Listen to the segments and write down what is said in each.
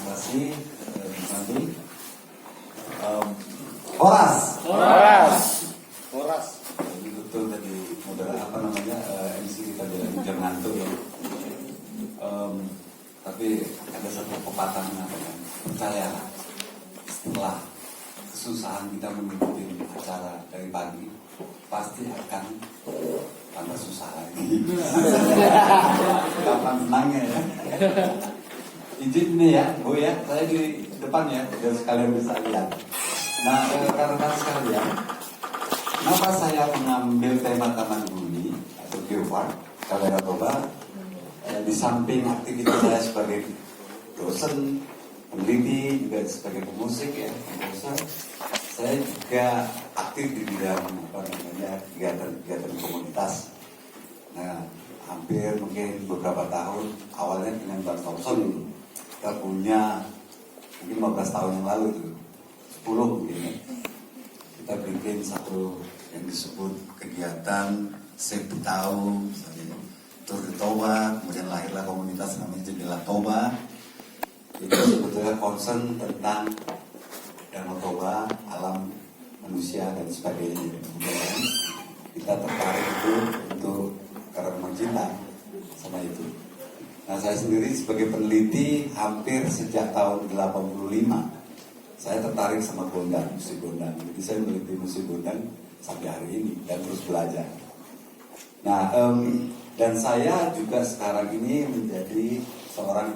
kasih nanti Horas. Jadi betul tadi modal apa namanya MC kita bilang jam ngantuk ya. Tapi ada satu pepatah mengatakan percayalah setelah kesusahan kita mengikuti acara dari pagi pasti akan tambah susah lagi. Kapan senangnya ya? Izin nih ya, Bu ya, saya di depan ya, biar sekalian bisa lihat. Nah, rekan-rekan sekalian, kenapa saya mengambil tema Taman Bumi atau Geopark Kalera Toba? Di samping aktivitas saya sebagai dosen, peneliti, juga sebagai pemusik ya, komposer, saya juga aktif di bidang apa namanya kegiatan komunitas. Nah, hampir mungkin beberapa tahun awalnya dengan Bang Thompson ini kita punya mungkin 15 tahun yang lalu itu 10 mungkin ya. Kita bikin satu yang disebut kegiatan Save Tahu misalnya Tour de Toba, kemudian lahirlah komunitas namanya Jendela Toba. Itu sebetulnya concern tentang Danau Toba, alam manusia dan sebagainya. Kemudian kita tertarik itu untuk karena memang cinta sama itu. Nah, saya sendiri sebagai peneliti hampir sejak tahun 85 saya tertarik sama gondang, musik gondang. Jadi saya meneliti musik gondang sampai hari ini dan terus belajar. Nah, dan saya juga sekarang ini menjadi seorang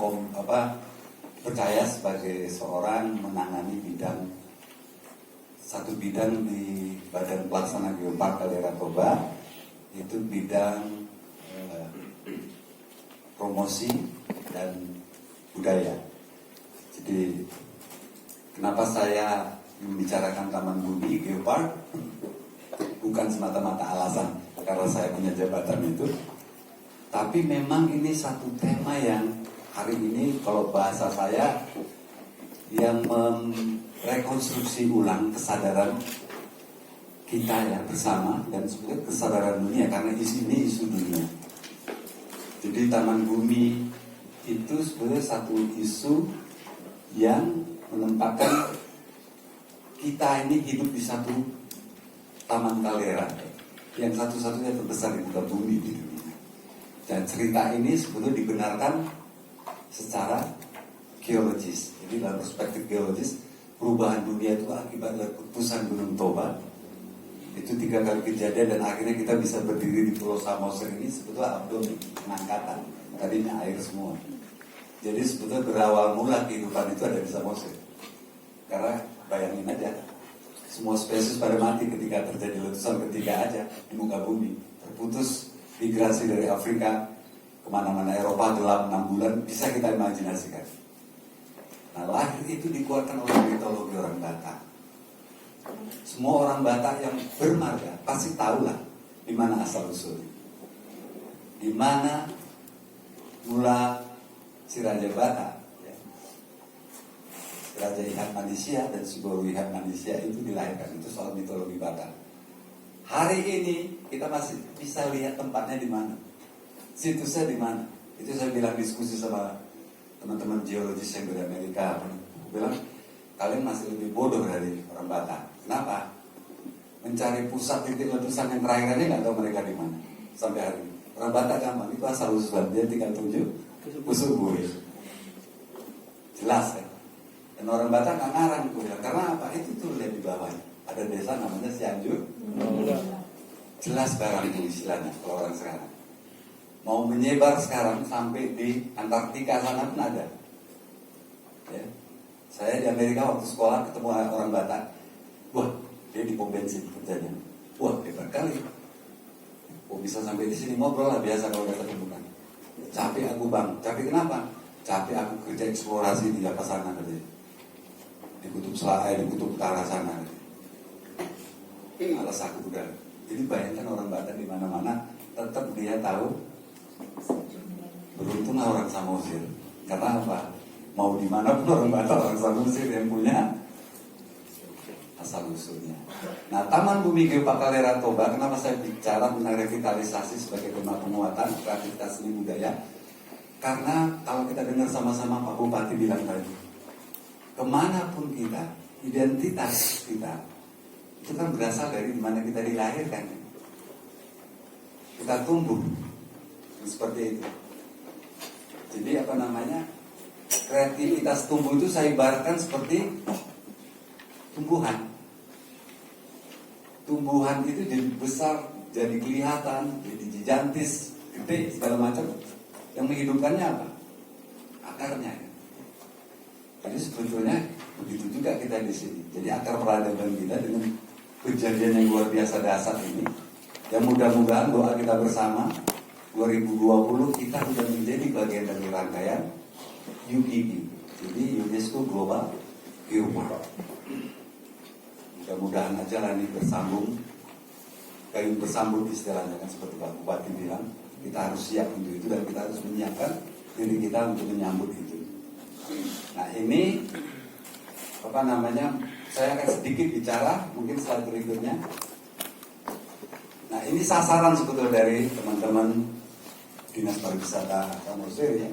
percaya sebagai seorang menangani satu bidang di Badan Pelaksana Geopark Kalera Toba, itu bidang promosi dan budaya. Jadi kenapa saya membicarakan Taman Bumi Geopark? Bukan semata-mata alasan karena saya punya jabatan itu, tapi memang ini satu tema yang hari ini kalau bahasa saya yang merekonstruksi ulang kesadaran kita ya bersama dan sebetulnya kesadaran dunia, karena isu ini isu dunia. Jadi Taman Bumi itu sebenarnya satu isu yang menempatkan kita ini hidup di satu taman kalera yang satu-satunya terbesar di muka bumi di dunia. Dan cerita ini sebetulnya dibenarkan secara geologis. Jadi dalam perspektif geologis, perubahan dunia itu akibat letusan Gunung Toba. Itu 3 kali kejadian dan akhirnya kita bisa berdiri di Pulau Samosir ini sebetulnya abdul pengangkatan. Tadinya air semua. Jadi sebetulnya berawal mula kehidupan itu ada di Samosir. Karena bayangin aja, semua spesies pada mati ketika terjadi letusan ketiga aja di muka bumi. Terputus migrasi dari Afrika kemana-mana, Eropa gelap 6 bulan, bisa kita imajinasikan. Nah, lahir itu dikuatkan oleh mitologi orang Batak. Semua orang Batak yang bermarga pasti tahulah di mana asal usulnya, di mana mula si Raja Batak, ya. Raja Ihan Manisya dan si Boru Ihan Manisya itu dilahirkan. Itu soal mitologi Batak. Hari ini kita masih bisa lihat tempatnya di mana, situsnya di mana. Itu saya bilang diskusi sama teman-teman geologis yang dari Amerika. Bilang kalian masih lebih bodoh dari orang Batak. Kenapa? Mencari pusat titik letusan yang terakhir aja nggak tahu mereka di mana sampai hari ini. Orang Batak gampang, itu asal usul dia tinggal tunjuk usul gue. Jelas kan? Dan orang Batak nggak ngarang gue. Karena apa? Itu tuh lihat di bawahnya. Ada desa namanya Cianjur. Jelas barang itu istilahnya kalau orang sekarang. Mau menyebar sekarang sampai di Antartika sana pun ada. Ya. Saya di Amerika waktu sekolah ketemu orang Batak. Wah, dia di pom bensin kerjanya. Wah, hebat kali. Oh, bisa sampai di sini ngobrol lah biasa kalau udah ketemukan. Capek aku bang. Capek kenapa? Capek aku kerja eksplorasi di atas sana katanya. Di kutub selatan, di kutub utara sana. Alas aku udah. Jadi bayangkan orang Batak di mana-mana tetap dia tahu. Beruntunglah orang Samosir. Karena apa? Mau di mana pun orang Batak, orang Samosir yang punya asal usulnya. Nah, Taman Bumi Geopark Kalera Toba, kenapa saya bicara tentang revitalisasi sebagai tema penguatan kreativitas seni budaya? Karena kalau kita dengar sama-sama Pak Bupati bilang tadi, kemanapun kita, identitas kita itu kan berasal dari mana kita dilahirkan. Kita tumbuh seperti itu. Jadi kreativitas tumbuh itu saya ibaratkan seperti tumbuhan. Tumbuhan itu jadi besar, jadi kelihatan, jadi gigantis, gede, segala macam. Yang menghidupkannya apa? Akarnya. Jadi sebetulnya begitu juga kita di sini. Jadi akar peradaban kita dengan kejadian yang luar biasa dasar ini, yang mudah-mudahan doa kita bersama 2020 kita sudah menjadi bagian dari rangkaian UGG, jadi UNESCO Global Geopark. Mudah-mudahan aja lah ini bersambung, kayu bersambung istilahnya kan, seperti Pak Bupati bilang, kita harus siap untuk itu dan kita harus menyiapkan diri kita untuk menyambut itu. Nah ini saya akan sedikit bicara mungkin slide berikutnya. Nah ini sasaran sebetulnya dari teman-teman Dinas Pariwisata Samosir ya.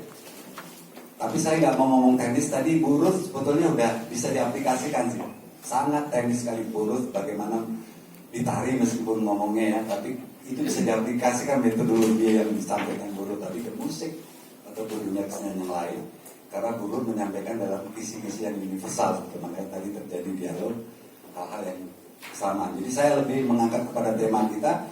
Tapi saya nggak mau ngomong teknis tadi. Bu Ruth sebetulnya udah bisa diaplikasikan sih. Sangat teknis sekali Bu Ruth, bagaimana ditari meskipun ngomongnya ya. Tapi itu bisa diaplikasikan metodologi yang disampaikan Bu Ruth tadi ke musik atau ke dunia kesenian yang lain. Karena Bu Ruth menyampaikan dalam kisi-kisi yang universal. Makanya tadi terjadi dialog hal-hal yang sama. Jadi saya lebih mengangkat kepada tema kita.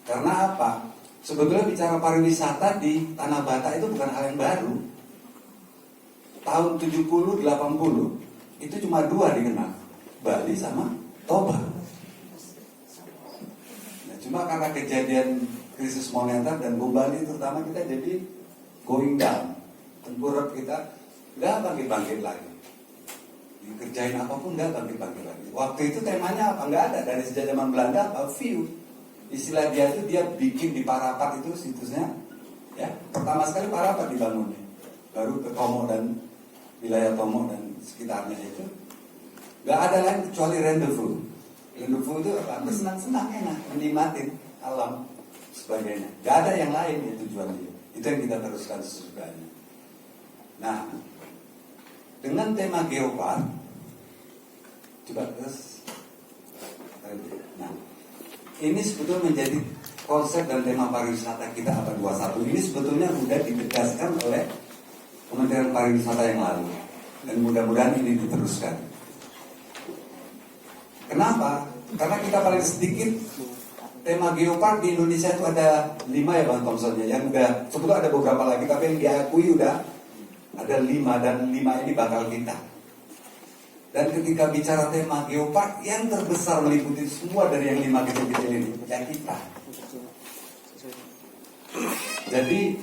Karena apa? Sebetulnya bicara pariwisata di Tanah Batak itu bukan hal yang baru. Tahun 70-80 itu cuma dua dikenal, Bali sama Toba. Nah, cuma karena kejadian krisis moneter dan bom Bali terutama kita jadi going down. Tengkurap kita nggak bangkit-bangkit lagi. Dikerjain apapun nggak bangkit-bangkit lagi. Waktu itu temanya apa? Nggak ada. Dari sejak zaman Belanda apa? View. Istilah dia itu dia bikin di Parapat itu situsnya, ya pertama sekali Parapat dibangun, baru ke Tomo dan wilayah Tomo dan sekitarnya itu nggak ada lain kecuali rendezvous. Rendezvous itu apa? Bersenang-senang, enak, menikmatin alam sebagainya. Nggak ada yang lain ya tujuan dia. Itu yang kita teruskan sesudahnya. Nah, dengan tema geopark, coba terus. Nah, ini sebetulnya menjadi konsep dan tema pariwisata kita abad 21. Ini sebetulnya sudah ditegaskan oleh Kementerian Pariwisata yang lalu. Dan mudah-mudahan ini diteruskan. Kenapa? Karena kita paling sedikit tema geopark di Indonesia itu ada 5 ya Bang Thompson ya. Yang udah, sebetulnya ada beberapa lagi tapi yang diakui udah ada 5 dan 5 ini bakal kita. Dan ketika bicara tema geopark, yang terbesar meliputi semua dari yang 5 kecil-kecil ini, ya kita. Jadi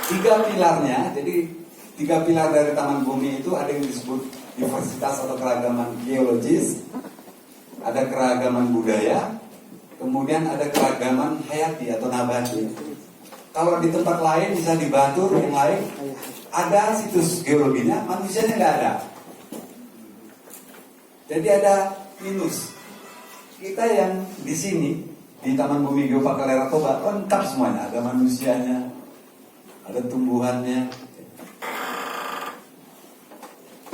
3 pilarnya, jadi 3 pilar dari Taman Bumi itu ada yang disebut diversitas atau keragaman geologis, ada keragaman budaya, kemudian ada keragaman hayati atau nabati. Kalau di tempat lain, bisa di Batur, yang lain, ada situs geologinya, manusianya nggak ada. Jadi ada minus. Kita yang di sini di Taman Bumi Geopark Kalera Toba lengkap semuanya. Ada manusianya, ada tumbuhannya.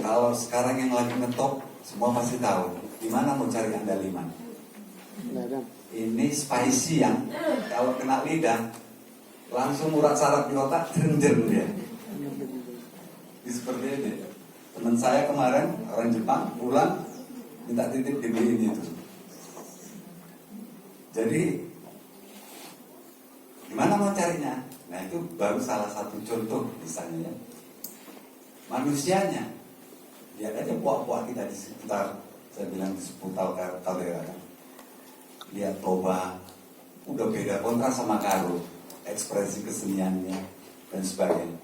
Kalau sekarang yang lagi ngetop, semua pasti tahu. Di mana mau cari andaliman? Ini spicy yang kalau kena lidah langsung urat saraf di otak terjenjer dia. Ini seperti ini. Teman saya kemarin orang Jepang pulang minta titip dibeliin itu. Jadi gimana mau carinya? Nah itu baru salah satu contoh misalnya ya. Manusianya, lihat aja puak-puak kita di seputar, saya bilang di seputar Kalera kan. Lihat Toba, udah beda kontras sama Karo, ekspresi keseniannya dan sebagainya.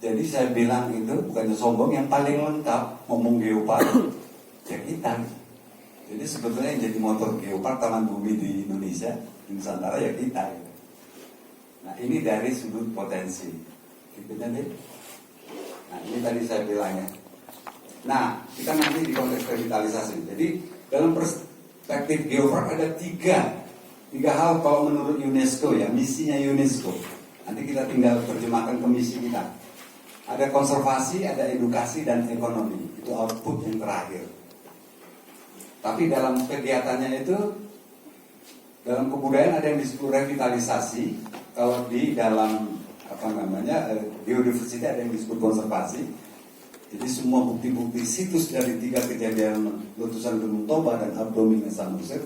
Jadi saya bilang itu bukannya sombong, yang paling lengkap ngomong geopark ya kita. Jadi sebetulnya yang jadi motor geopark Taman Bumi di Indonesia, di Nusantara ya kita. Nah ini dari sudut potensi. Berikutnya deh. Nah ini tadi saya bilang ya. Nah kita nanti di konteks revitalisasi. Jadi dalam perspektif geopark ada tiga hal kalau menurut UNESCO ya, misinya UNESCO. Nanti kita tinggal terjemahkan ke misi kita. Ada konservasi, ada edukasi dan ekonomi. Itu output yang terakhir. Tapi dalam kegiatannya itu, dalam kebudayaan ada yang disebut revitalisasi. Kalau di dalam biodiversity ada yang disebut konservasi. Jadi semua bukti-bukti situs dari 3 kejadian letusan Gunung Toba dan abdomen Samosir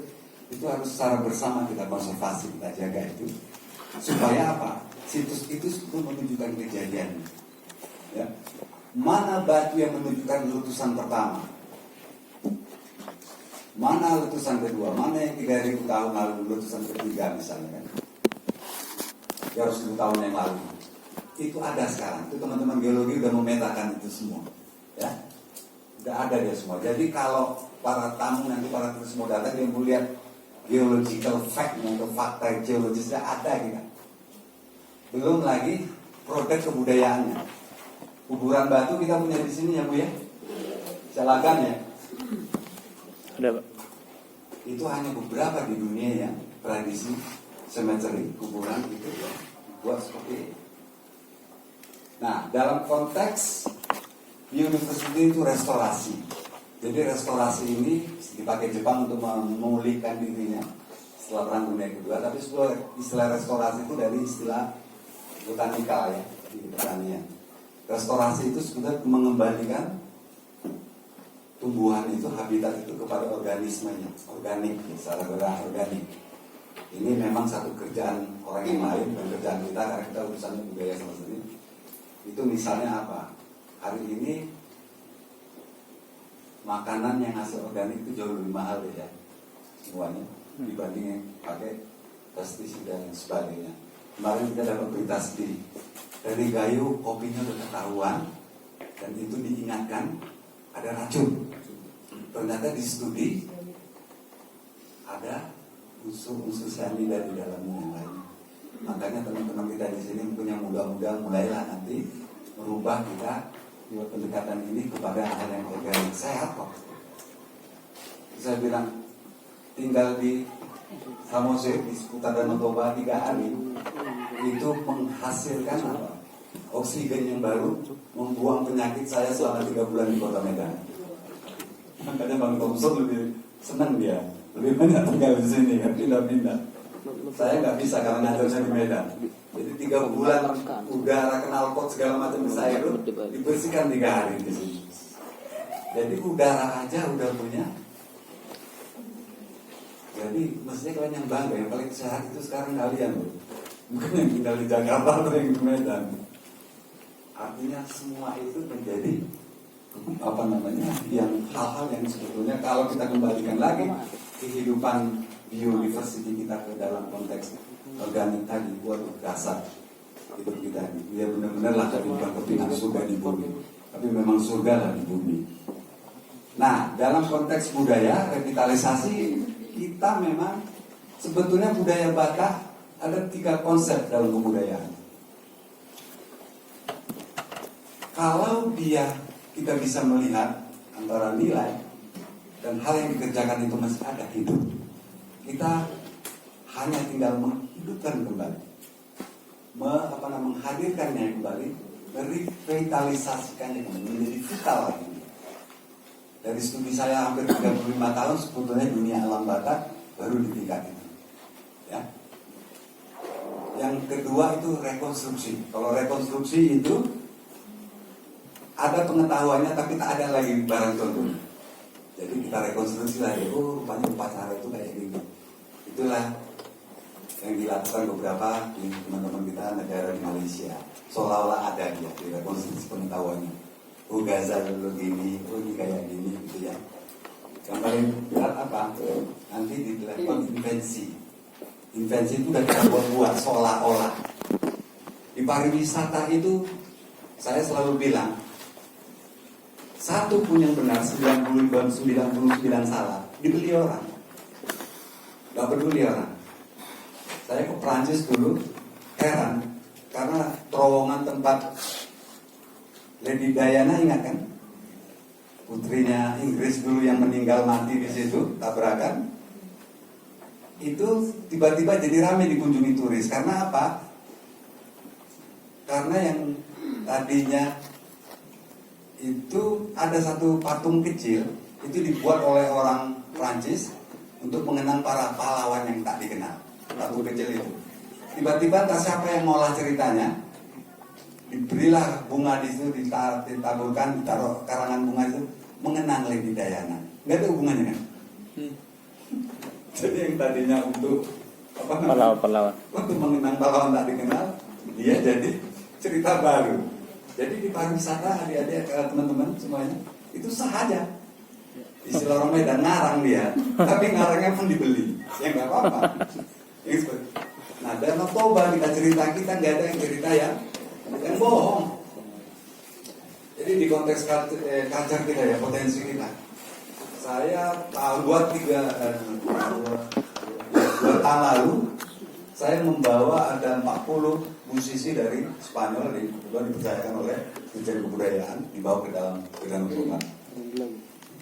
itu harus secara bersama kita konservasi, kita jaga itu. Supaya apa? Situs itu menunjukkan kejadian. Ya. Mana batu yang menunjukkan letusan pertama? Mana letusan kedua? Mana yang 3.000 tahun lalu letusan ketiga misalnya kan? 300.000 tahun yang lalu. Itu ada sekarang. Itu teman-teman geologi udah memetakan itu semua. Ya, udah ada dia semua. Jadi kalau para tamu nanti para turis mau datang dia mau lihat geological fact atau fakta geologisnya ada gitu. Belum lagi produk kebudayaannya. Kuburan batu kita punya di sini ya Bu ya. Celagan ya. Ada Pak. Itu hanya beberapa di dunia yang tradisi cemetery kuburan itu ya, buat seperti ini. Nah, dalam konteks biodiversity itu restorasi. Jadi restorasi ini dipakai Jepang untuk memulihkan dirinya setelah Perang Dunia Kedua. Tapi istilah restorasi itu dari istilah botanikal ya, di pertanian. Restorasi itu sebenarnya mengembalikan tumbuhan itu, habitat itu kepada organismenya, organik, secara organik. Ini memang satu kerjaan orang yang lain, bukan kerjaan kita, karena kita urusannya budaya sama sendiri. Itu misalnya apa? Hari ini makanan yang hasil organik itu jauh lebih mahal ya, semuanya dibanding yang pakai pestisida dan sebagainya. Kemarin kita dapat berita sedih dari Gayo, kopinya sudah ketahuan dan itu diingatkan ada racun. Ternyata di studi ada unsur-unsur cyanida di dalamnya yang lain. Makanya teman-teman kita di sini punya mudah-mudahan mulailah nanti merubah kita buat pendekatan ini kepada hal yang organik, sehat kok. Saya bilang tinggal di Samosir di seputar Danau Toba 3 hari itu menghasilkan apa? Oksigen yang baru, membuang penyakit saya selama 3 bulan di Kota Medan. Makanya Bang Thompson lebih senang dia, lebih banyak tinggal di sini kan, pindah-pindah. Saya nggak bisa karena ngajarnya di Medan. Jadi 3 bulan udara knalpot segala macam saya itu dibersihkan 3 hari di sini. Jadi udara aja udah punya. Jadi mestinya kalian yang bangga, yang paling sehat itu sekarang kalian loh. Bukan yang tinggal di Jakarta atau yang di Medan. Artinya semua itu menjadi yang hal-hal yang sebetulnya kalau kita kembalikan lagi kehidupan biodiversity kita ke dalam konteks organik tadi buat dasar hidup kita ini. Ya benar-benar lah tadi bukan kepingan surga di bumi, tapi memang surga lah di bumi. Nah, dalam konteks budaya revitalisasi kita memang sebetulnya budaya Batak ada 3 konsep dalam kebudayaan. Kalau kita bisa melihat antara nilai dan hal yang dikerjakan itu masih ada hidup, kita hanya tinggal menghidupkan kembali, menghadirkannya kembali, merevitalisasikannya kembali, menjadi vital lagi. Dari studi saya hampir 35 tahun sebetulnya dunia alam Batak baru di tingkat itu. Ya. Yang kedua itu rekonstruksi. Kalau rekonstruksi itu ada pengetahuannya tapi tak ada lagi barang contohnya. Jadi kita rekonstruksi lagi, rupanya upacara itu kayak gini. Itulah yang dilakukan beberapa di teman-teman kita negara di Malaysia. Seolah-olah ada dia di rekonstruksi pengetahuannya. Gaza dulu gini, ini kayak gini gitu ya. Yang paling berat apa? Nanti di level invensi. Invensi itu udah kita buat seolah-olah. Di pariwisata itu saya selalu bilang satu pun yang benar 99 salah dibeli orang. Gak peduli orang. Saya ke Prancis dulu heran karena terowongan tempat Lady Diana, ingat kan? Putrinya Inggris dulu yang meninggal mati di situ, tabrakan. Itu tiba-tiba jadi ramai dikunjungi turis. Karena apa? Karena yang tadinya itu ada satu patung kecil, itu dibuat oleh orang Prancis untuk mengenang para pahlawan yang tak dikenal. Patung kecil itu. Tiba-tiba entah siapa yang ngolah ceritanya, diberilah bunga di situ, ditaburkan, ditaruh karangan bunga itu, mengenang Lady Diana. Nggak ada hubungannya kan? Jadi yang tadinya untuk Pahlawan. untuk mengenang pahlawan tak dikenal, dia jadi cerita baru. Jadi di pariwisata adik-adik, teman-teman semuanya, itu sah aja. Istilah orang Medan, ngarang dia, tapi ngarangnya pun dibeli, ya nggak apa-apa. Nah, Danau Toba kita cerita, kita nggak ada yang cerita yang bohong. Jadi di konteks culture kita ya, potensi kita. Saya buat 2 tahun lalu, saya membawa ada 40 musisi dari Spanyol yang dipercayakan oleh Dirjen Kebudayaan, dibawa ke dalam Danau Toba.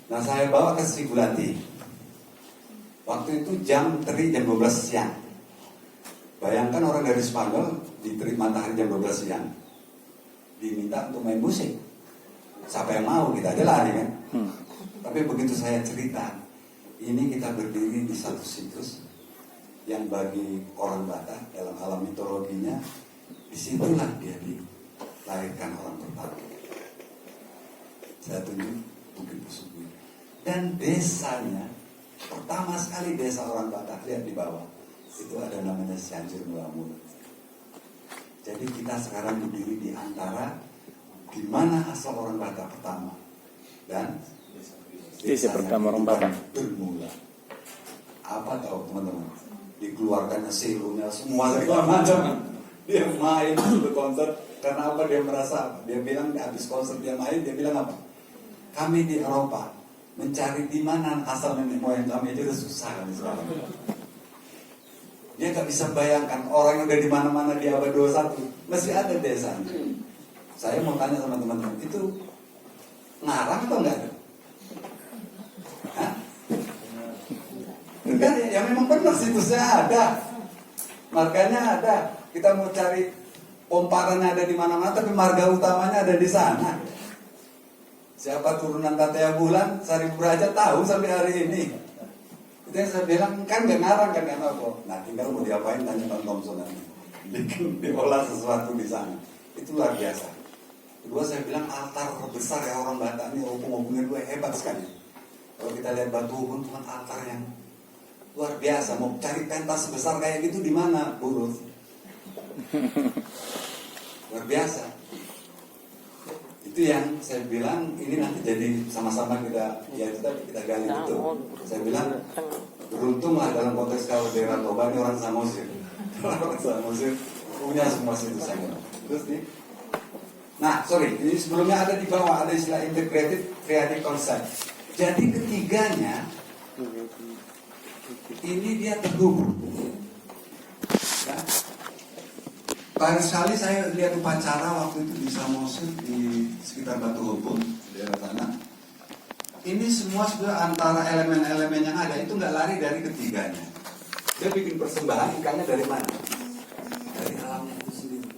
Nah, saya bawa ke Sigulati. Waktu itu jam 12 siang. Bayangkan orang dari Spanyol di terik matahari jam 12 siang diminta untuk main musik. Siapa yang mau, kita aja lari kan. Tapi begitu saya cerita, ini kita berdiri di satu situs yang bagi orang Batak dalam alam mitologinya, disitulah dia dilahirkan orang pertama. Saya tunjuk Bukit Pusubui. Dan desanya, pertama sekali desa orang Batak, lihat di bawah, itu ada namanya Cianjur Mulamul. Jadi kita sekarang berdiri di antara di mana asal orang Batak pertama dan Desa pertama orang Batak bermula. Apa tahu teman-teman? Dikeluarkannya selunya semua segala macam. Dia main di konser karena apa? Dia merasa, dia bilang habis konser dia main, dia bilang apa? Kami di Eropa mencari di mana asal nenek moyang kami itu susah kan sekarang. Dia nggak bisa bayangkan orang yang udah di mana-mana di abad 21 masih ada desanya. Saya mau tanya sama teman-teman, itu ngarang atau enggak ada? Hah? Enggak, ya memang benar situsnya ada, marganya ada. Kita mau cari pomparannya ada di mana-mana, tapi marga utamanya ada di sana. Siapa turunan Tatea Bulan, Sari Beraja tahu sampai hari ini. Itu yang saya bilang, kan gak ngarang kan apa. Nah, tinggal mau diapain tanya Bang Thompson nanti. Diolah sesuatu di sana. Itu luar biasa. Kedua saya bilang altar besar ya orang Batak ini, opung-opungnya gue hebat sekali. Kalau kita lihat batu ubun, cuma altar yang luar biasa. Mau cari pentas sebesar kayak gitu di mana, Burus? Luar biasa. Itu yang saya bilang ini nanti jadi sama-sama kita kita gali itu. Saya bilang beruntunglah dalam konteks kalau daerah Toba ini orang Samosir. Orang Samosir punya semua situ saya. Terus nih. Nah, ini sebelumnya ada di bawah ada istilah integrated creative concept. Jadi ketiganya ini dia terhubung. Ya. Banyak sekali saya lihat upacara waktu itu di Samosir di sekitar Batu Hobong daerah sana. Ini semua sudah antara elemen-elemen yang ada itu nggak lari dari ketiganya. Dia bikin persembahan ikannya dari mana? Dari alamnya itu sendiri.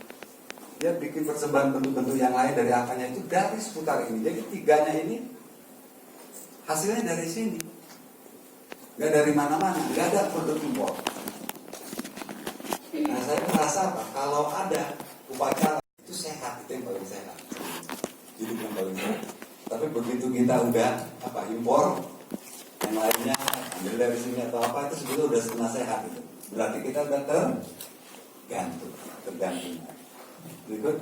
Dia bikin persembahan bentuk-bentuk yang lain dari akarnya itu dari seputar ini. Jadi tiganya ini hasilnya dari sini. Nggak dari mana-mana, nggak ada produk impor. Nah, saya merasa apa? Kalau ada upacara itu sehat, itu yang paling sehat. Hidup yang paling sehat. Tapi begitu kita udah impor, yang lainnya ambil dari sini atau apa, itu sebetulnya udah setengah sehat itu. Berarti kita udah tergantung. Berikut.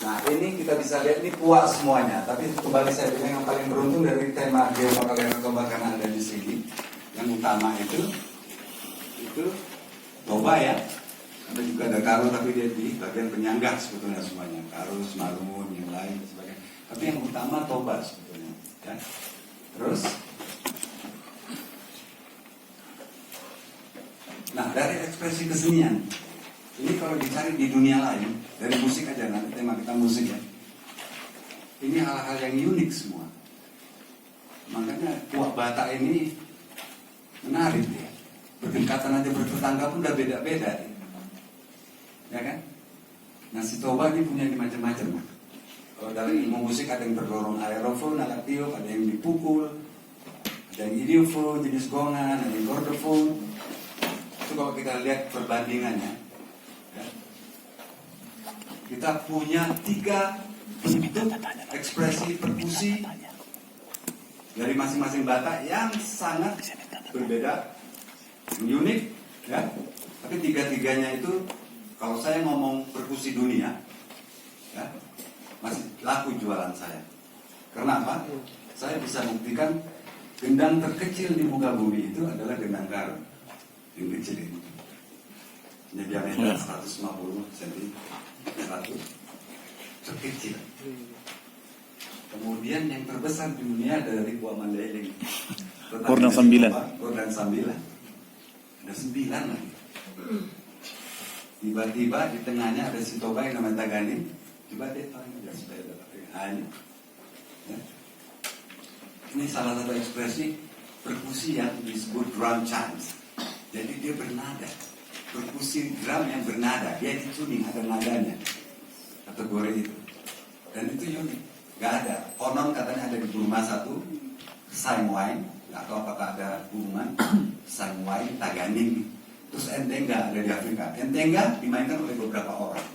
Nah, ini kita bisa lihat ini puas semuanya. Tapi kembali saya bilang yang paling beruntung dari tema Geopark Toba karena ada di sini. Yang utama itu Toba ya. Ada juga ada Karo tapi dia di bagian penyangga sebetulnya semuanya. Karo, Semarun, yang lain sebagainya. Tapi yang utama Toba sebetulnya. Ya. Terus, nah dari ekspresi kesenian. Ini kalau dicari di dunia lain, dari musik aja, nanti tema kita musik ya. Ini hal-hal yang unik semua. Makanya Puak Batak ini menarik ya. Berdekatan aja bertetangga pun udah beda-beda ya kan? Nah si Toba ini punya macam-macam. Kalau dalam ilmu musik ada yang terdorong aerofon, alat tiup, ada yang dipukul, ada yang idiofon, jenis gongan, ada yang chordofon. Itu kalau kita lihat perbandingannya, ya, kita punya 3 bentuk ekspresi perkusi dari masing-masing Batak yang sangat berbeda, unik, ya. Tapi 3-tiganya itu, kalau saya ngomong perkusi dunia, ya, masih laku jualan saya. Kenapa? Saya bisa buktikan gendang terkecil di muka bumi itu adalah gendang garu yang kecil ini. Ini diameter 150 cm, terkecil. Kemudian yang terbesar di dunia ada dari Buah Mandailing. Gordang 9. Gordang 9. Ada 9 lagi. Tiba-tiba di tengahnya ada si Toba yang namanya Taganing. Coba deh tanya supaya dapat hanya. Ya. Ini salah satu ekspresi perkusi yang disebut drum chimes. Jadi dia bernada. Perkusi drum yang bernada. Dia dituning, ada nadanya. Kategori itu. Dan itu unik. Gak ada. Konon katanya ada di Burma satu, Saingwai. Gak tahu apakah ada hubungan. Saingwai, Taganing. Terus Entenga ada di Afrika. Entenga dimainkan oleh beberapa orang.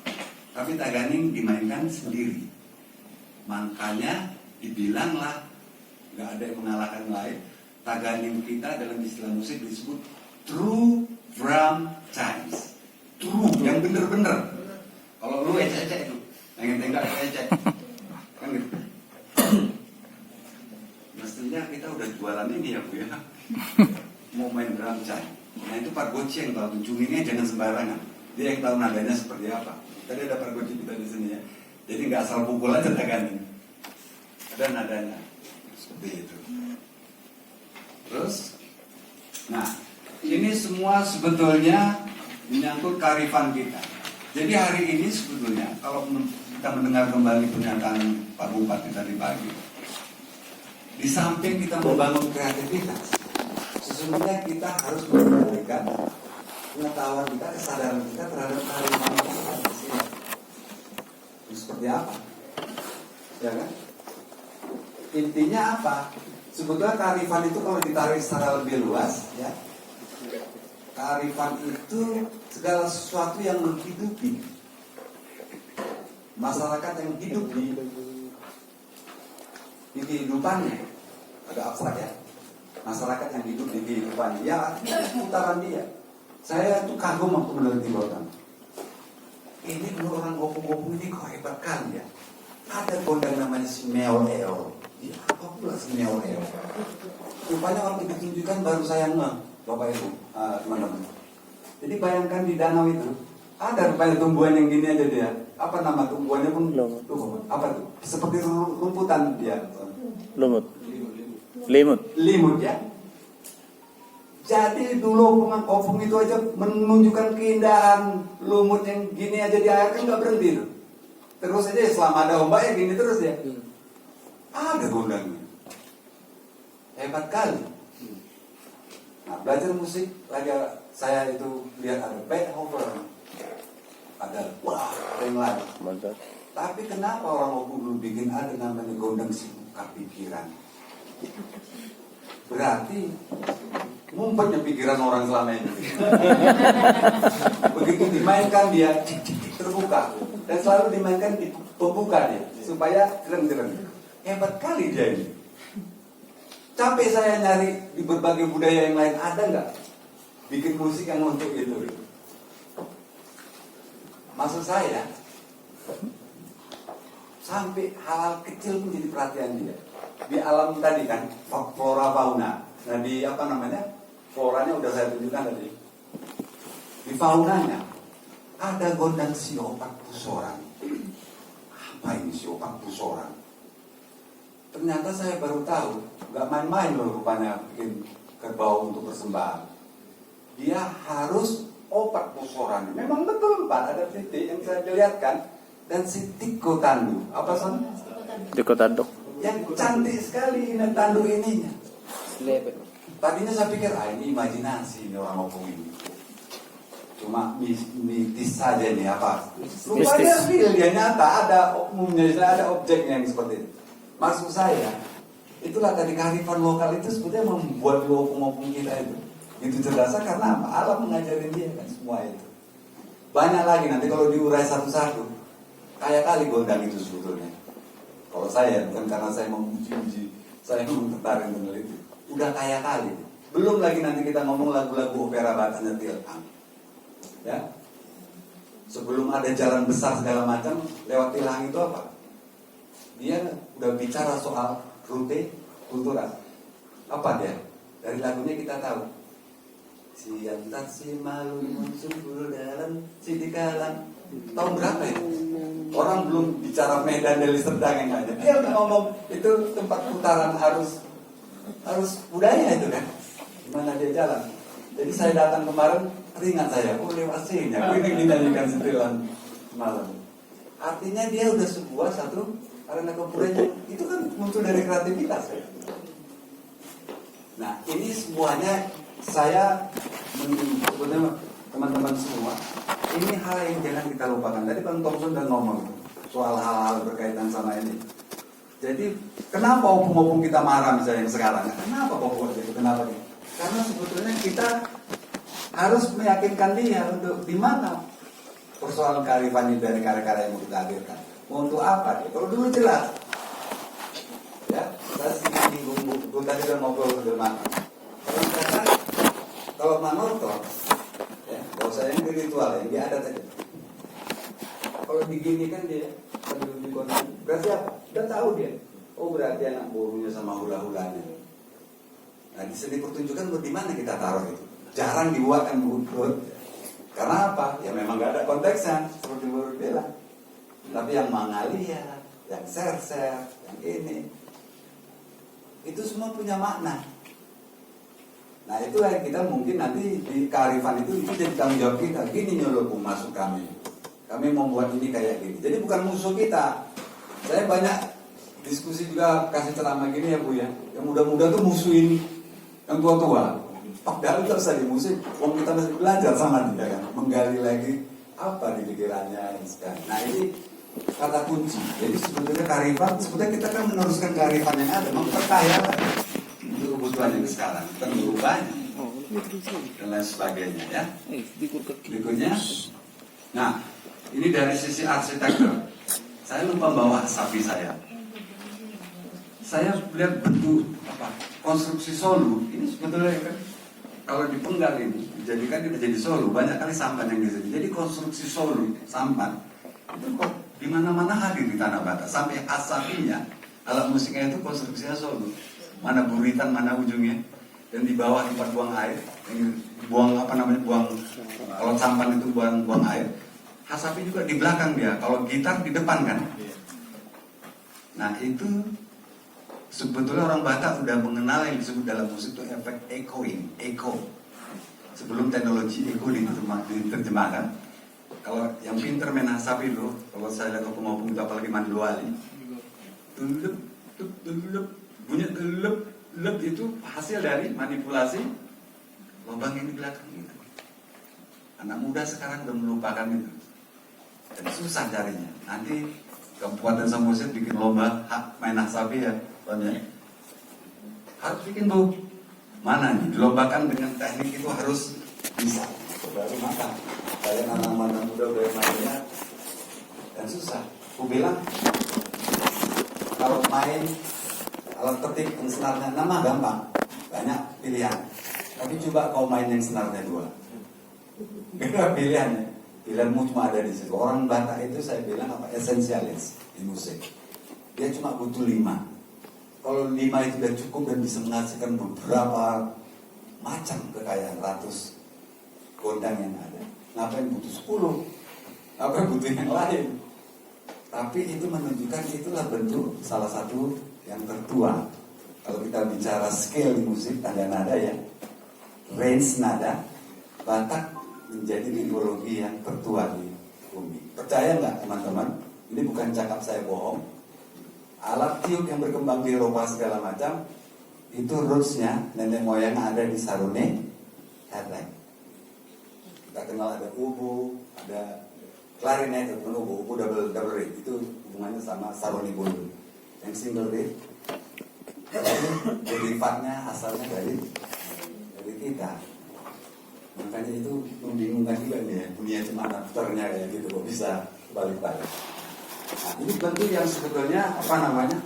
Tapi Taganing dimainkan sendiri. Makanya dibilanglah gak ada yang mengalahkan lain. Taganing kita dalam istilah musik disebut true drum chimes. True, yang bener-bener. Kalau lu ecek-ecek itu, yang Entenga ecek. Kan gitu. Mestinya kita udah jualan ini ya Bu ya. Mau main drum chimes. Nah itu Pak Goci yang tahu, cunginnya jangan sembarangan. Dia yang tahu nadanya seperti apa. Tadi ada Pak Goci kita di sini ya. Jadi nggak asal pukul aja Taganing. Ada nadanya. Seperti itu. Terus, nah ini semua sebetulnya menyangkut kearifan kita. Jadi hari ini sebetulnya kalau kita mendengar kembali pernyataan Pak Bupati tadi pagi, di samping kita membangun kreativitas, sesungguhnya kita harus memberikan pengetahuan kita, kesadaran kita terhadap kearifan kita di sini. Ini seperti apa? Ya kan? Intinya apa? Sebetulnya kearifan itu kalau ditarik secara lebih luas, ya, kearifan itu segala sesuatu yang menghidupi masyarakat yang hidup di kehidupannya. Agak abstrak ya. Masyarakat yang hidup di kehidupannya, ya putaran dia. Saya tuh kagum waktu meneliti Gordang. Ini dulu orang Gopung-Gopung ini kok hebat kali ya. Ada gondang namanya si Meo Eo. Ya apa pula si Meo Eo. Rupanya waktu ditunjukkan baru saya ngeh, Bapak Ibu, teman-teman. Jadi bayangkan di danau itu ada rupanya tumbuhan yang gini aja dia. Apa nama tumbuhannya pun? Apa tuh? Seperti rumputan dia. Lumut. Limut. Limut ya. Jadi dulu Opung itu aja menunjukkan keindahan lumut yang gini aja di air kan nggak berhenti tuh. Terus aja selama ada ombak ya gini terus ya. Ada gondangnya. Hebat kali. Nah belajar musik lagi saya itu lihat ada Beethoven, ada wah yang lain. Mantap. Tapi kenapa orang Opung dulu bikin ada namanya gondang si buka pikiran? Berarti ngumpetnya pikiran orang selama ini. Begitu dimainkan dia terbuka dan selalu dimainkan di pembuka dia supaya keren-keren. Hebat kali dia ini. Capek saya nyari di berbagai budaya yang lain, ada nggak bikin musik yang untuk itu? Maksud saya sampai hal-hal kecil pun jadi perhatian dia. Di alam tadi kan flora fauna. Nah di apa namanya floranya udah saya tunjukkan tadi. Di faunanya ada gondang si opak pusoran. Apa ini si opak pusoran? Ternyata saya baru tahu, nggak main-main loh rupanya bikin kerbau untuk persembahan. Dia harus opak pusoran. Memang betul Pak, ada titik yang saya lihatkan. Dan si tiko tandu, apa sana? Tiko tanduk. Yang cantik sekali ini tanduk ininya. Tadinya saya pikir, ini imajinasi ini orang Opung ini. cuma mitis saja nih apa? Rupanya real, dia nyata, ada oknumnya, ada objeknya yang seperti itu. Maksud saya, itulah tadi kearifan lokal itu sebetulnya membuat opung-opung kita itu cerdas karena apa? Alam mengajarin dia kan semua itu. Banyak lagi nanti kalau diurai satu-satu, kaya kali gondang itu sebetulnya. Kalau saya, bukan karena saya memuji-muji, saya tertarik meneliti, udah kaya kali. Belum lagi nanti kita ngomong lagu-lagu opera Bataknya Tilham. Ya, sebelum ada jalan besar segala macam, lewat Tilham itu apa? Dia udah bicara soal rute kultural. Apa dia? Dari lagunya kita tahu. Siantat si malu muncul dalam si dikalang. Tahun berapa itu? Orang belum bicara Medan Deli Serdang yang aja. Dia udah ngomong itu tempat putaran harus budaya itu kan. Gimana dia jalan? Jadi saya datang kemarin, teringat saya, lewat sini, ini dinyanyikan setilan malam. Artinya dia udah sebuah satu arena kebudayaan itu kan muncul dari kreativitas ya. Nah ini semuanya saya menurut teman-teman semua, ini hal yang jangan kita lupakan. Tadi Bang Thompson udah ngomong soal hal-hal berkaitan sama ini. Jadi kenapa opung-opung kita marah misalnya yang sekarang? Kenapa opung itu? Kenapa nih? Karena sebetulnya kita harus meyakinkan dia untuk di mana persoalan kearifan ini dari karya-karya yang mau kita hadirkan. Mau untuk apa? Kalau dulu jelas, ya, saya singgung buku tadi udah ngobrol dengan kalau Manoto, ya, kalau saya yang ritual yang dia ada tadi. Kalau diginikan dia sambil dikonsumsi, berarti apa? Udah tahu dia. Oh berarti anak borunya sama hula-hulanya. Nah di sini pertunjukan di mana kita taruh itu. Jarang dibuat kan buat. Karena apa? Ya memang gak ada konteksnya seperti Baru bilang. Tapi yang Mangalia, yang Serser, yang ini, itu semua punya makna. Nah itulah yang kita mungkin nanti di kearifan itu jadi tanggung jawab kita. Gini nyolokung masuk kami. Kami membuat ini kayak gini. Jadi bukan musuh kita. Saya banyak diskusi juga kasih ceramah gini ya Bu ya. Yang muda-muda tuh musuh ini, yang tua-tua. Padahal itu usah dimusuhin. Wong kita masih belajar sama dia kan, menggali lagi apa di pikirannya yang sekarang. Nah ini kata kunci. Jadi sebetulnya kearifan, sebetulnya kita kan meneruskan kearifan yang ada, memperkaya untuk kebutuhan yang sekarang, bukan berubahnya dan lain sebagainya ya. Berikutnya, nah ini dari sisi arsitektur. Saya lupa bawa sapi saya. Saya lihat bentuk apa konstruksi Solo ini sebetulnya kan kalau dipenggal ini dijadikan kita jadi Solo, banyak kali sampan yang di sini. Jadi konstruksi Solo sampan itu kok di mana-mana hadir di Tanah Batak sampai asapinya alat musiknya itu konstruksinya Solo. Mana buritan, mana ujungnya, dan di bawah tempat buang air, buang apa namanya buang kalau sampan itu buang air. Hasapi juga di belakang dia, kalau gitar di depan kan. Nah itu sebetulnya orang Batak sudah mengenal yang disebut dalam musik itu efek echoing, echo. Sebelum teknologi echo diterjemahkan, kalau yang pinter main hasapi dulu, kalau saya lihat opung-opung itu apalagi Mandluali, bunyi lep itu hasil dari manipulasi lubang yang di belakang kita. Anak muda sekarang udah melupakan itu. Dan susah carinya. Nanti Kabupaten Samosir bikin lomba main hasapi ya. Harus bikin Bu. Mana nih? Dilombakan dengan teknik itu harus bisa. Baru maka kalian anak-anak muda udah mainnya dan susah. Aku bilang kalau main alat ketik yang senarnya nama gampang, banyak pilihan. Tapi coba kau main yang senarnya 2. Beda pilihannya. Pilihanmu cuma ada di situ. Orang Batak itu saya bilang apa esensialis di musik. Dia cuma butuh 5. Kalau 5 itu sudah cukup dan bisa menghasilkan beberapa macam kekayaan ratus gondang yang ada. Ngapain butuh 10? Ngapain butuh yang lain? Tapi itu menunjukkan itulah bentuk salah satu yang tertua. Kalau kita bicara scale di musik, tanda nada ya, range nada, Batak menjadi ideologi yang tertua di bumi. Percaya nggak teman-teman? Ini bukan cakap saya bohong. Alat tiup yang berkembang di Eropa segala macam itu rootsnya nenek moyang ada di Sarune, Herleng. Kita kenal ada ubu, ada clarinet, bukan ubu double rate, itu hubungannya sama saroni bulu. Yang single rate, derivatnya asalnya dari kita. Makanya itu membingungkan juga nih ya, dunia cemana putarnya kayak gitu, kok bisa balik-balik. Nah, ini bentuk yang sebetulnya apa namanya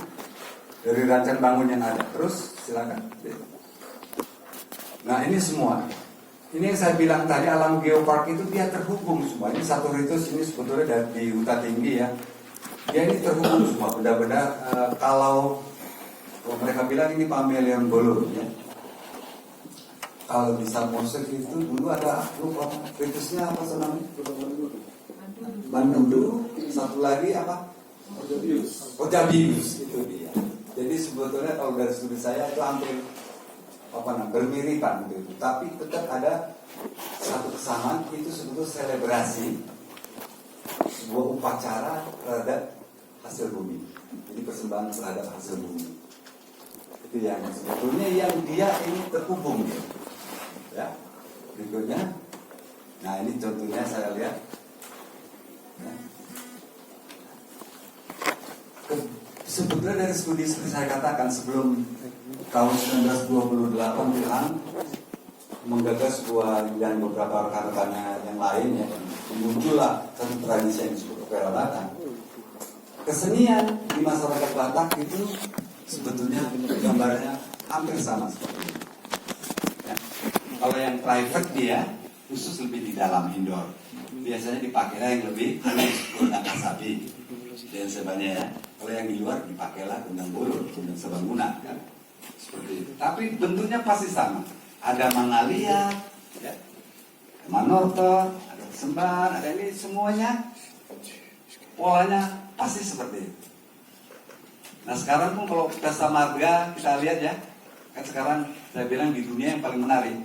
dari rancang bangun yang ada. Terus silakan. Nah ini semua, ini yang saya bilang tadi, alam geopark itu dia terhubung semua. Ini satu ritus ini sebetulnya dari hutan tinggi ya. Dia ini terhubung semua benda-benda. Kalau mereka bilang ini pamelion bolon ya. Kalau di Samosir itu dulu ada lupa ritusnya apa namanya? Mandu. Satu lagi apa? Ojabius itu dia. Jadi sebetulnya kalau dari studi saya itu hampir bermiripan gitu. Tapi tetap ada satu kesamaan, itu sebetulnya selebrasi sebuah upacara terhadap hasil bumi. Jadi persembahan terhadap hasil bumi. Itu yang sebetulnya yang dia ini terhubung gitu. Ya, berikutnya. Nah ini contohnya saya lihat. Ya. Sebetulnya dari studi seperti saya katakan sebelum tahun 1928 bilang menggagas sebuah dan beberapa rekan-rekannya yang lain ya, muncullah satu tradisi yang disebut opera Batak. Kesenian di masyarakat Batak itu sebetulnya gambarnya hampir sama seperti itu. Ya. Kalau yang private dia khusus lebih di dalam indoor. Biasanya dipakailah yang lebih undang kasabi dan sebagainya ya. Kalau yang di luar dipakailah undang bulu, undang sebangunan kan. Seperti itu. Tapi bentuknya pasti sama. Ada mangalia, ya, manortor, ada persembahan, ada ini semuanya polanya pasti seperti itu. Nah sekarang pun kalau pesta marga kita lihat ya, kan sekarang saya bilang di dunia yang paling menarik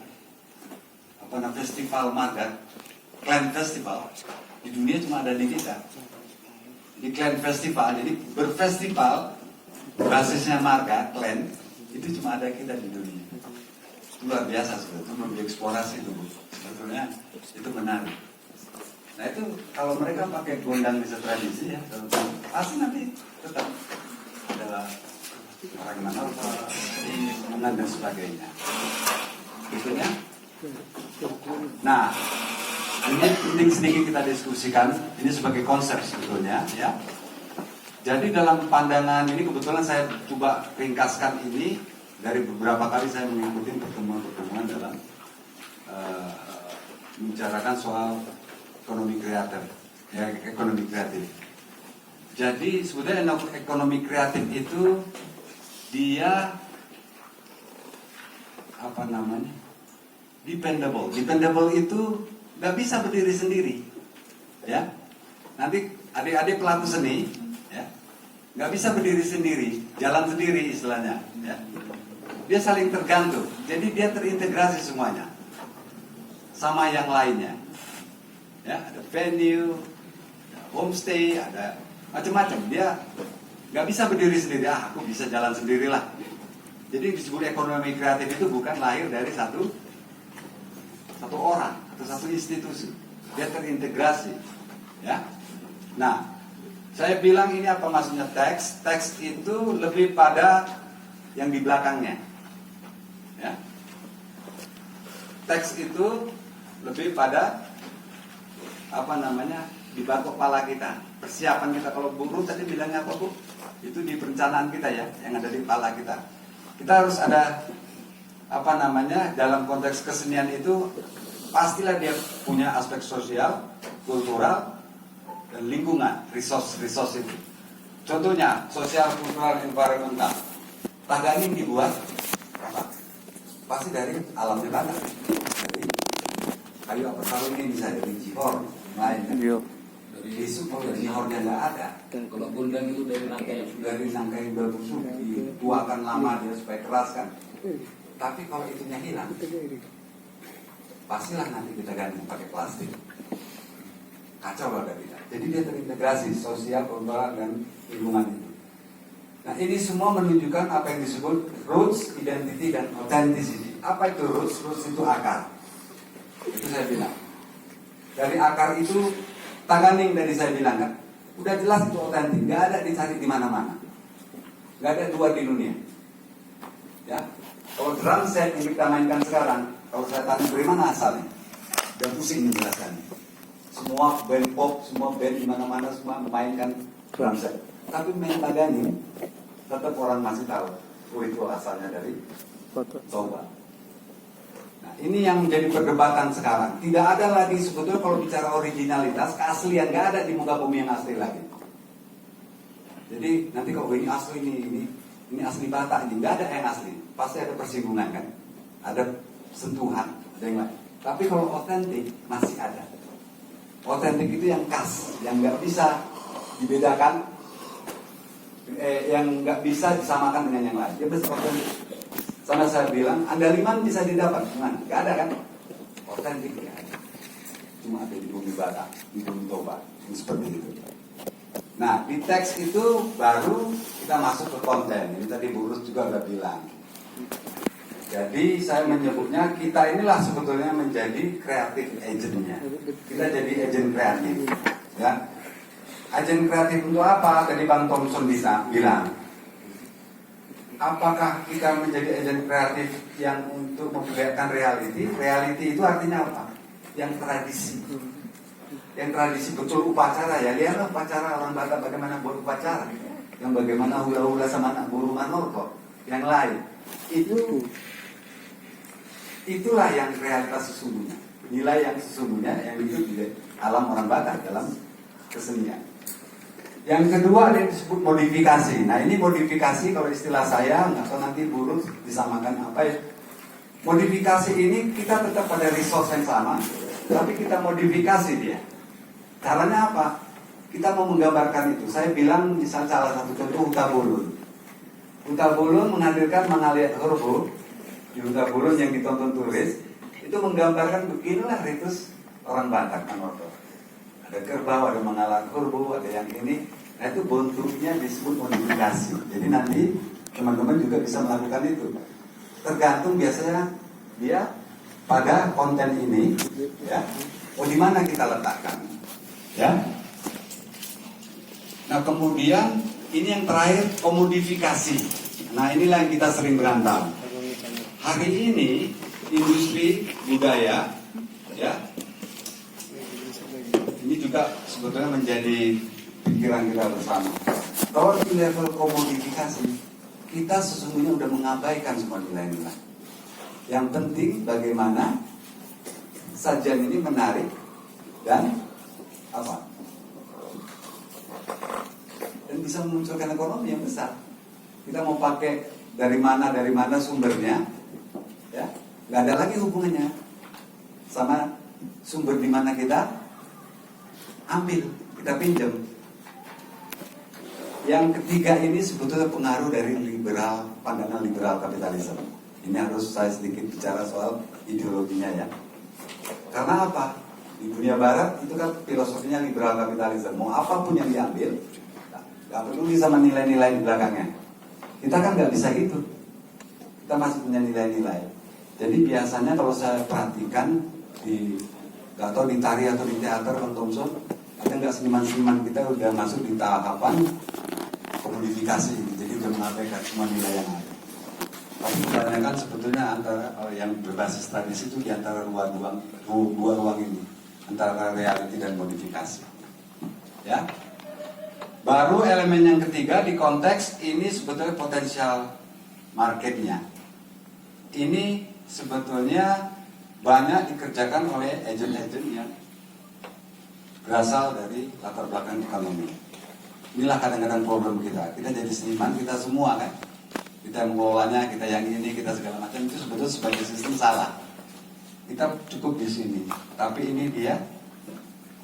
festival marga, clan festival di dunia cuma ada di kita. Di clan festival, jadi berfestival basisnya marga, clan itu cuma ada kita di dunia. Luar biasa sebetulnya, dieksplorasi itu sebetulnya itu menarik. Nah itu kalau mereka pakai gondang bisa tradisi ya, pasti nanti tetap adalah orang mana menang dan sebagainya. Itunya. Nah, ini penting sedikit kita diskusikan. Ini sebagai konsep sebetulnya, ya. Jadi dalam pandangan ini kebetulan saya coba ringkaskan ini dari beberapa kali saya mengikuti pertemuan-pertemuan dalam membicarakan soal ekonomi kreatif, ya ekonomi kreatif. Jadi sebetulnya ekonomi kreatif itu dia apa namanya? Dependable. Dependable itu nggak bisa berdiri sendiri, ya. Nanti adik-adik pelaku seni, ya, nggak bisa berdiri sendiri, jalan sendiri istilahnya, ya. Dia saling tergantung, jadi dia terintegrasi semuanya sama yang lainnya, ya. Ada venue, ada homestay, ada macam-macam. Dia nggak bisa berdiri sendiri. Aku bisa jalan sendirilah. Jadi disebut ekonomi kreatif itu bukan lahir dari satu orang atau satu institusi, dia terintegrasi, ya. Nah, saya bilang ini apa maksudnya teks? Teks itu lebih pada yang di belakangnya, ya. Teks itu lebih pada apa namanya di batu kepala kita, persiapan kita. Kalau guru tadi bilangnya apa Bu? Itu di perencanaan kita ya, yang ada di kepala kita. Kita harus ada apa namanya dalam konteks kesenian itu pastilah dia punya aspek sosial, kultural, dan lingkungan, resource itu. Contohnya sosial, kultural, environmental. Tangga ini dibuat apa? Pasti dari alam tangga. Dari kayu apa kalau ini bisa dari jihor, lain kan? Dari isu kalau jihornya nggak ada. Kalau gundang itu dari nangkai berbusuk, dituakan lama dia supaya keras kan. Tapi kalau itunya hilang, pastilah nanti kita ganti pakai plastik. Kacau lah dari kita. Jadi dia terintegrasi sosial, kultural dan lingkungan itu. Nah ini semua menunjukkan apa yang disebut roots, identity dan authenticity. Apa itu roots? Roots itu akar. Itu saya bilang. Dari akar itu Taganing tadi saya bilang kan, udah jelas itu otentik, nggak ada dicari di mana-mana, nggak ada dua di dunia. Ya, kalau drum set yang kita mainkan sekarang, kalau saya tanya dari mana asalnya, dan pusing menjelaskannya. Semua band pop, semua band di mana-mana semua memainkan drum set. Tapi main Taganing, tetap orang masih tahu, oh itu asalnya dari Toba. Nah, ini yang menjadi perdebatan sekarang. Tidak ada lagi sebetulnya kalau bicara originalitas, keaslian nggak ada di muka bumi yang asli lagi. Jadi nanti kalau ini asli ini asli Batak, ini nggak ada yang asli. Pasti ada persinggungan kan, ada sentuhan, ada yang lain. Tapi kalau otentik masih ada. Otentik itu yang khas, yang nggak bisa dibedakan, yang nggak bisa disamakan dengan yang lain. Dia betul otentik. Sama saya bilang, andaliman bisa didapat, gimana? Gak ada kan? Otentik ya ada. Cuma ada di bumi Batak, di bumi Toba, seperti itu. Nah, di teks itu baru kita masuk ke konten. Ini tadi Bu Rus juga udah bilang. Jadi saya menyebutnya kita inilah sebetulnya menjadi kreatif agentnya. Kita jadi agent kreatif. Ya. Agent kreatif untuk apa? Tadi Bang Thompson bisa bilang. Apakah kita menjadi agen kreatif yang untuk memperlihatkan reality? Reality itu artinya apa? Yang tradisi. Yang tradisi betul upacara ya. Lihatlah upacara orang Batak bagaimana buat upacara. Yang bagaimana hula-hula sama anak burung Manorko. Yang lain. Itulah yang realitas sesungguhnya. Nilai yang sesungguhnya yang hidup di alam orang Batak dalam kesenian. Yang kedua ada yang disebut modifikasi. Nah ini modifikasi kalau istilah saya, nggak tahu nanti buruk disamakan apa ya. Modifikasi ini kita tetap pada resource yang sama, tapi kita modifikasi dia. Caranya apa? Kita mau menggambarkan itu. Saya bilang misal salah satu contoh Hutabulun. Hutabulun menghadirkan Mangaliat Hurbu. Di Hutabulun yang ditonton turis itu menggambarkan beginilah ritus orang Batak Manorto. Ada kerbau, ada Mangaliat Hurbu, ada yang ini. Nah itu bentuknya disebut modifikasi. Jadi nanti teman-teman juga bisa melakukan itu. Tergantung biasanya dia pada konten ini, ya. Oh di mana kita letakkan, ya. Nah kemudian ini yang terakhir komodifikasi. Nah inilah yang kita sering berantem. Hari ini industri budaya, ya. Ini juga sebetulnya menjadi pikiran kita bersama. Kalau di level komodifikasi, kita sesungguhnya udah mengabaikan semua nilai-nilai. Yang penting bagaimana sajian ini menarik dan apa? Dan bisa memunculkan ekonomi yang besar. Kita mau pakai dari mana sumbernya, ya, nggak ada lagi hubungannya sama sumber di mana kita ambil, kita pinjam. Yang ketiga ini sebetulnya pengaruh dari pandangan liberal kapitalisme. Ini harus saya sedikit bicara soal ideologinya ya. Karena apa? Di dunia barat itu kan filosofinya liberal kapitalisme. Mau apapun yang diambil, nggak peduli sama nilai-nilai di belakangnya. Kita kan nggak bisa gitu. Kita masih punya nilai-nilai. Jadi biasanya kalau saya perhatikan nggak tahu di tari atau di teater, Bang Thompson, ada nggak seniman-seniman kita udah masuk di tahapan komodifikasi, jadi udah mengabaikan semua nilai yang ada. Tapi kebanyakan sebetulnya antara yang berbasis tradisi itu di antara dua ruang ini, antara reality dan modifikasi. Ya. Baru elemen yang ketiga di konteks ini sebetulnya potensial marketnya. Ini sebetulnya banyak dikerjakan oleh agent-agent yang berasal dari latar belakang ekonomi. Inilah kadang-kadang problem kita. Kita jadi seniman, kita semua kan. Kita mengelolanya, kita yang ini, kita segala macam. Itu sebetulnya sebagai sistem salah. Kita cukup di sini. Tapi ini dia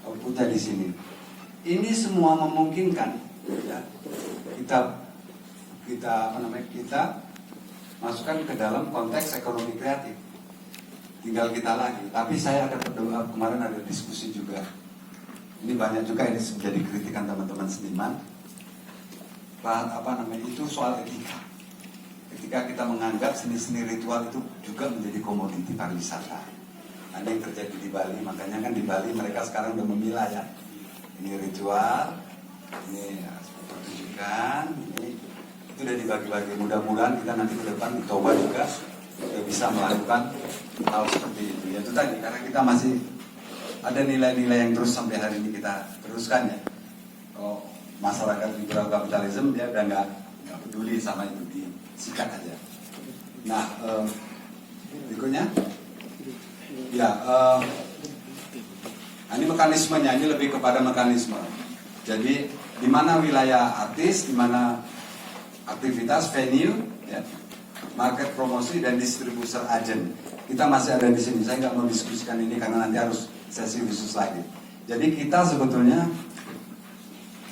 outputnya di sini. Ini semua memungkinkan. Ya, kita masukkan ke dalam konteks ekonomi kreatif. Tinggal kita lagi. Tapi saya ada berdoa, kemarin ada diskusi juga. Ini banyak juga ini menjadi kritikan teman-teman seniman. Itu soal etika. Ketika kita menganggap seni-seni ritual itu juga menjadi komoditi pariwisata. Ada yang terjadi di Bali, makanya kan di Bali mereka sekarang udah memilah ya. Ini ritual, ini pertunjukan, ini itu udah dibagi-bagi. Mudah-mudahan kita nanti ke depan di Toba juga bisa melakukan hal seperti itu. Ya itu tadi, karena kita masih ada nilai-nilai yang terus sampai hari ini kita teruskan ya. Kalau masyarakat liberal kapitalisme dia udah nggak peduli sama itu, disikat aja. Nah, berikutnya, ya, ini mekanismenya, ini lebih kepada mekanisme. Jadi di mana wilayah artis, di mana aktivitas venue, ya, market promosi dan distributor agent. Kita masih ada di sini. Saya nggak mau diskusikan ini karena nanti harus sesi khusus lagi. Jadi kita sebetulnya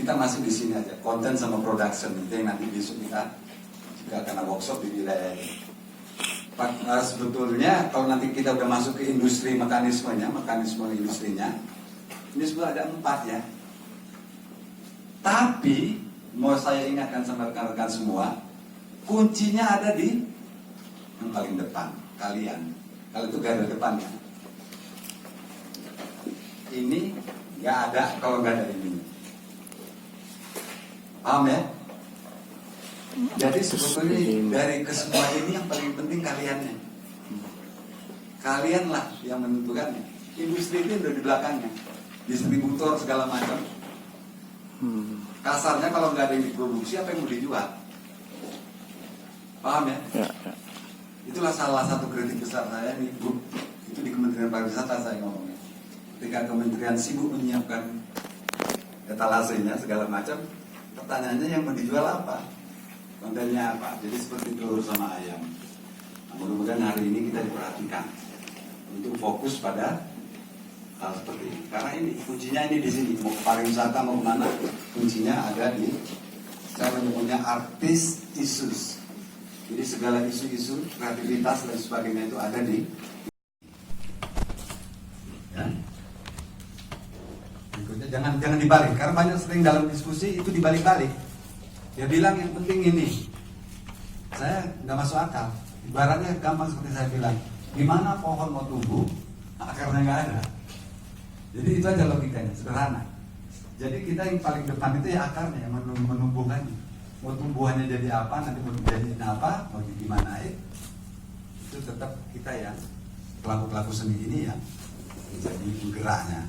masih di sini aja. Konten sama production itu yang nanti besok kita juga akan workshop di wilayah ini. Sebetulnya kalau nanti kita udah masuk ke industri mekanisme industrinya, ini sebenarnya ada 4 ya. Tapi mau saya ingatkan sama rekan-rekan semua, kuncinya ada di yang paling depan, kalian. Kalau itu garda depannya. Ini nggak ada kalau nggak ada ini. Paham ya? Jadi sebetulnya dari kesemua ini yang paling penting kaliannya. Kalianlah yang menentukannya. Industri itu udah di belakangnya, distributor segala macam. Kasarnya kalau nggak ada yang diproduksi, apa yang mau dijual? Paham ya? Ya. Itulah salah satu kritik besar saya di grup itu di Kementerian Pariwisata saya ngomongnya. Ketika Kementerian sibuk menyiapkan etalasenya segala macam, pertanyaannya yang mau dijual apa? Kontennya apa? Jadi seperti telur sama ayam. Nah, mudah-mudahan hari ini kita diperhatikan untuk fokus pada hal seperti ini. Karena ini kuncinya ini di sini. Mau ke pariwisata mau kemana? Kuncinya ada di saya menyebutnya artis issues. Jadi segala isu-isu kreativitas dan sebagainya itu ada di. Ya. Berikutnya jangan dibalik. Karena banyak sering dalam diskusi itu dibalik-balik. Dia bilang yang penting ini, saya nggak masuk akal. Ibaratnya gampang seperti saya bilang, gimana pohon mau tumbuh, akarnya nggak ada. Jadi itu aja logikanya, sederhana. Jadi kita yang paling depan itu ya akarnya, yang menumbuhkannya. Mau tumbuhannya jadi apa, nanti mau jadi apa, mau gimanain, itu tetap kita ya, pelaku-pelaku seni ini ya, menjadi penggeraknya.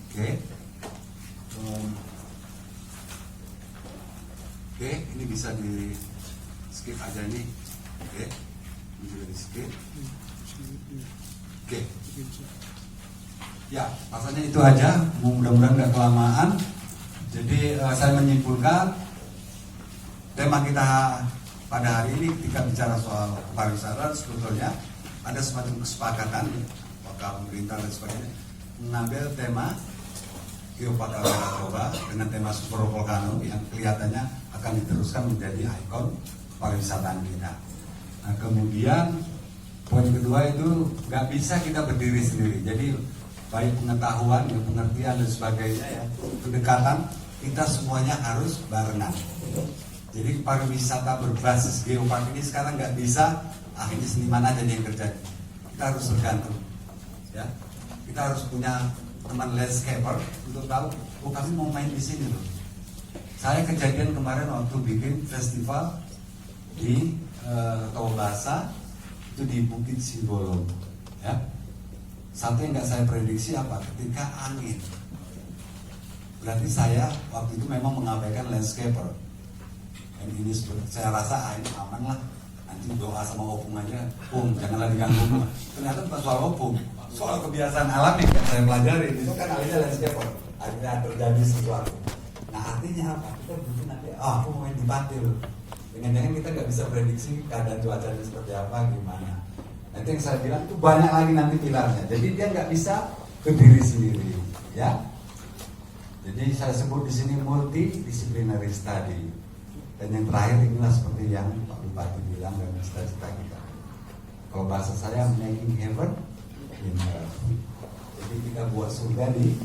Oke. Oke, ini bisa di skip aja nih. Oke, ini juga di skip. Oke. Ya, rasanya itu aja. Mudah-mudahan nggak kelamaan. Jadi saya menyimpulkan tema kita pada hari ini ketika bicara soal pariwisata sebetulnya ada semacam kesepakatan apakah pemerintah dan sebagainya mengambil tema Geopark Toba dengan tema Super Volcano yang kelihatannya akan diteruskan menjadi ikon pariwisataan kita. Nah, kemudian poin kedua itu nggak bisa kita berdiri sendiri. Jadi baik pengetahuan, pengertian dan sebagainya ya, kedekatan kita semuanya harus barengan. Jadi pariwisata berbasis geopark ini sekarang nggak bisa akhirnya seniman aja yang kerja. Kita harus tergantung, ya. Kita harus punya teman landscaper untuk tahu, oh kami mau main di sini loh. Saya kejadian kemarin waktu bikin festival di Tawabasa itu di Bukit Sindolong, ya. Satu yang nggak saya prediksi apa? Ketika angin. Berarti saya waktu itu memang mengabaikan landscaper. Dan ini saya rasa ini aman lah. Nanti doa sama opung aja, janganlah diganggu. Ternyata bukan soal opung, soal kebiasaan alami yang saya pelajari. Itu kan alihnya landscaper. Akhirnya terjadi sesuatu. Nah artinya apa? Kita butuh nanti, aku mau main di Batil. Dengan kita nggak bisa prediksi keadaan cuacanya seperti apa, gimana. Nah, itu yang saya bilang itu banyak lagi nanti pilarnya. Jadi dia nggak bisa berdiri sendiri, ya. Jadi saya sebut di sini multidisciplinary study. Dan yang terakhir inilah seperti yang Pak Bupati bilang dan cita-cita kita. Kalau bahasa saya making heaven in earth. Jadi kita buat surga di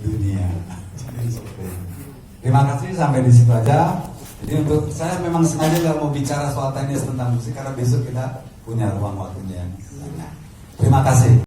dunia. Jadi seperti ini. Terima kasih sampai di situ aja. Jadi untuk saya memang sengaja nggak mau bicara soal teknis tentang musik karena besok kita punya ruang waktunya yang banyak. Terima kasih.